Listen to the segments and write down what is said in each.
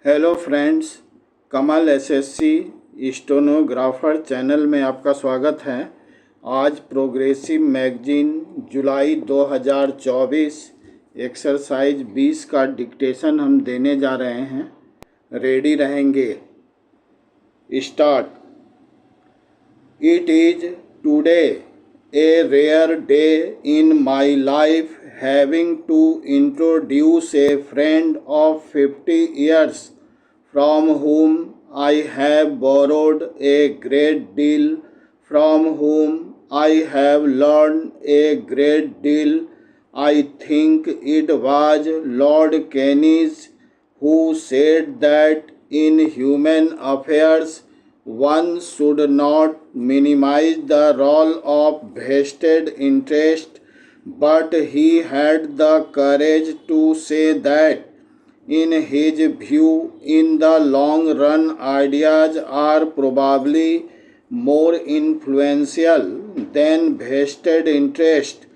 Hello friends, कमल SSC stenographer channel में आपका स्वागत है। आज प्रोग्रेसिव मैगजीन जुलाई 2024 एक्सरसाइज 20 का डिक्टेशन हम देने जा रहे हैं। रेडी रहेंगे। Start. It is today a rare day in my life having to introduce a friend of 50 years from whom I have borrowed a great deal, from whom I have learned a great deal. I think it was Lord Keynes who said that in human affairs one should not minimize the role of vested interest, but he had the courage to say that, in his view, in the long run, ideas are probably more influential than vested interest.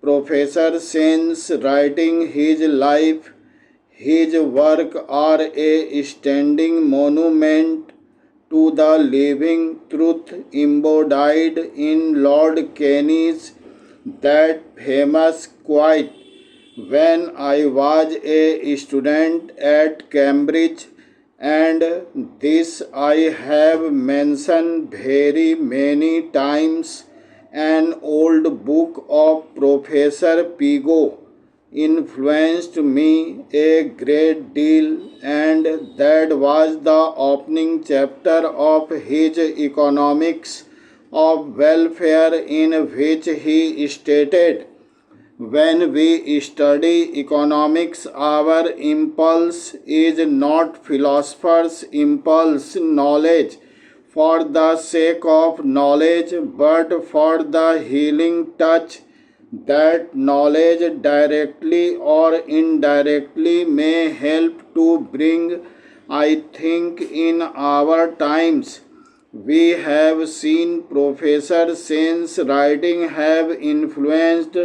Professor Sen's writing his life, his work are a standing monument to the living truth embodied in Lord Keynes' that famous quote, "When I was a student at Cambridge," and this I have mentioned very many times. An old book of Professor Pigot influenced me a great deal, and that was the opening chapter of his Economics of Welfare, in which he stated, "When we study economics, our impulse is not philosophers' impulse knowledge for the sake of knowledge, but for the healing touch that knowledge directly or indirectly may help to bring." I think in our times we have seen Professor Sen's writing have influenced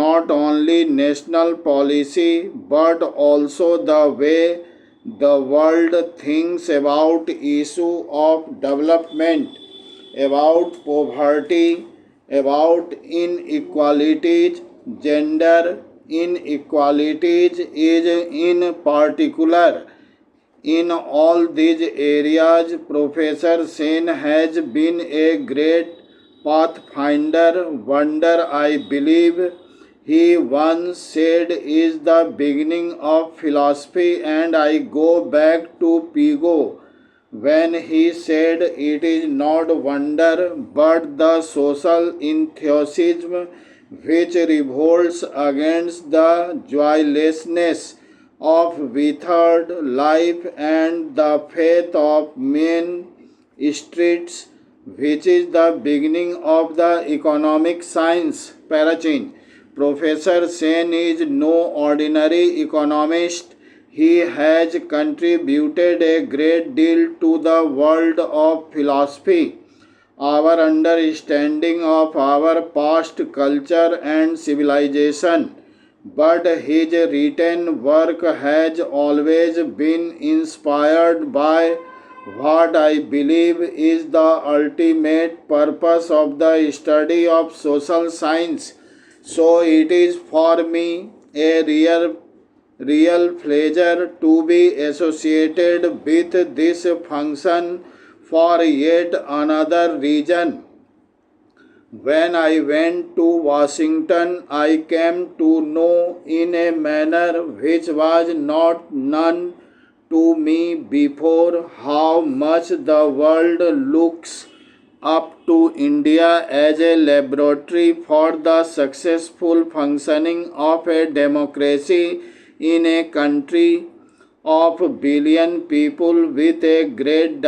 not only national policy but also the way the world thinks about issue of development, about poverty, about inequalities. Gender inequalities is in particular. In all these areas, Professor Sen has been a great pathfinder. Wonder, I believe, he once said, is the beginning of philosophy, and I go back to Pigot when he said it is not wonder but the social enthusiasm which revolts against the joylessness of withered life and the faith of main streets, which is the beginning of the economic science. Parachin. Professor Sen is no ordinary economist. He has contributed a great deal to the world of philosophy, our understanding of our past culture and civilization. But his written work has always been inspired by what I believe is the ultimate purpose of the study of social science. So it is for me a real pleasure to be associated with this function for yet another reason. When I went to Washington, I came to know in a manner which was not known to me before how much the world looks up to India as a laboratory for the successful functioning of a democracy in a country of billion people with a great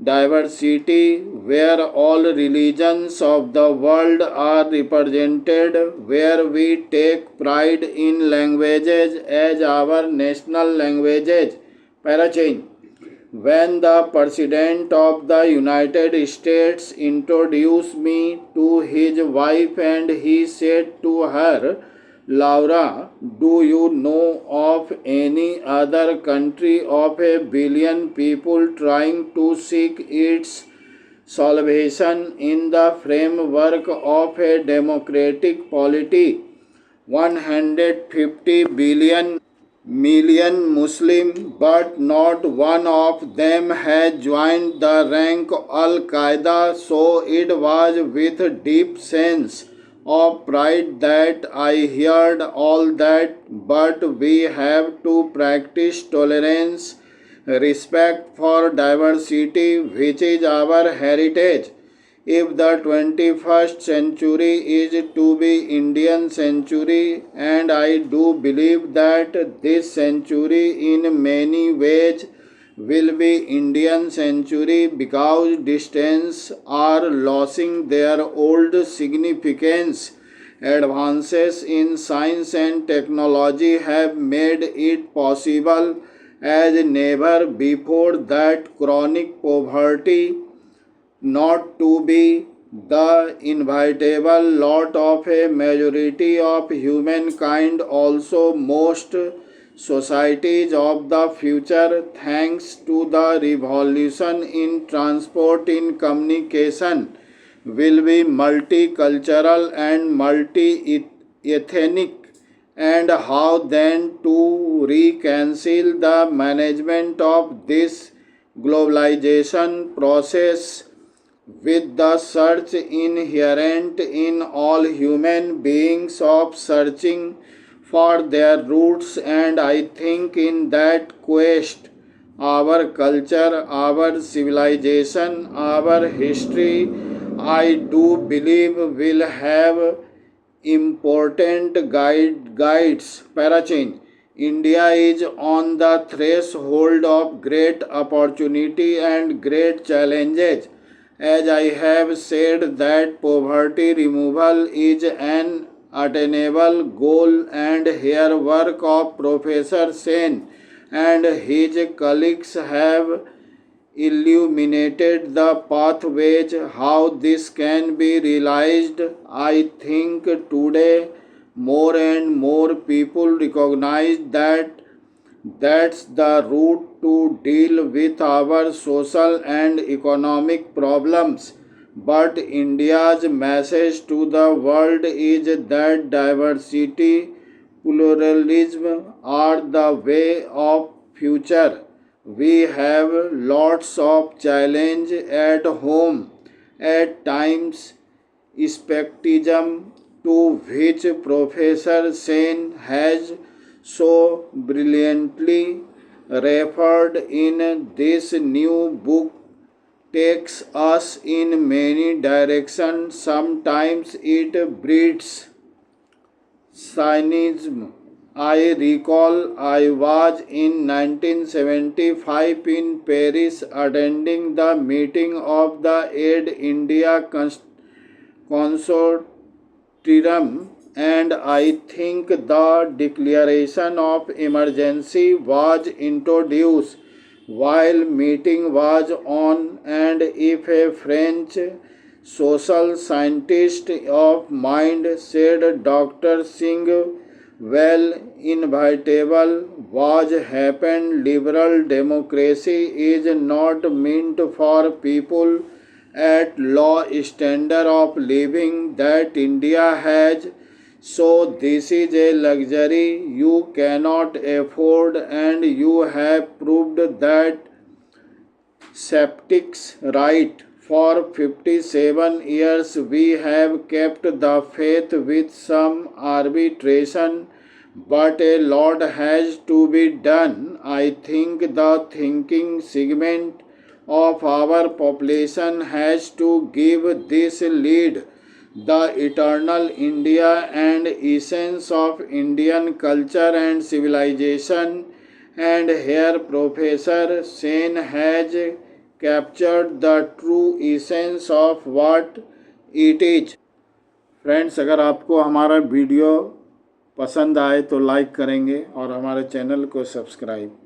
diversity, where all religions of the world are represented, where we take pride in languages as our national languages. Parachain. When the President of the United States introduced me to his wife and he said to her, Laura, do you know of any other country of a billion people trying to seek its salvation in the framework of a democratic polity? 150 million Muslim, but not one of them has joined the rank Al Qaeda, so it was with deep sense of pride that I heard all that. But we have to practice tolerance, respect for diversity, which is our heritage. If the 21st century is to be Indian century, and I do believe that this century in many ways will be Indian century because distance are losing their old significance. Advances in science and technology have made it possible as never before that chronic poverty not to be the inevitable lot of a majority of humankind. Also, most societies of the future, thanks to the revolution in transport in communication, will be multicultural and multi-ethnic. And how then to reconcile the management of this globalization process with the search inherent in all human beings of searching for their roots. And I think in that quest, our culture, our civilization, our history, I do believe will have important guides parachange. India is on the threshold of great opportunity and great challenges. As I have said that poverty removal is an attainable goal, and here work of Professor Sen and his colleagues have illuminated the pathways how this can be realized. I think today more and more people recognize that that's the route to deal with our social and economic problems. But India's message to the world is that diversity, pluralism are the way of future. We have lots of challenge at home, at times skepticism, to which Professor Sen has so brilliantly referred in this new book, takes us in many directions. Sometimes it breeds cynicism. I recall I was in 1975 in Paris attending the meeting of the Aid India Consortium, and I think the declaration of emergency was introduced while meeting was on. And if a French social scientist of mind said Dr. Singh, well, inevitable was happened. Liberal democracy is not meant for people at low standard of living that India has. So this is a luxury you cannot afford, and you have proved that skeptics right. For 57 years we have kept the faith with some arbitration, but a lot has to be done. I think the thinking segment of our population has to give this lead. The eternal India and essence of Indian culture and civilization. And here Professor Sen has captured the true essence of what it is. Friends, अगर आपको हमारा video पसंद आए तो like करेंगे और हमारे channel को सब्सक्राइब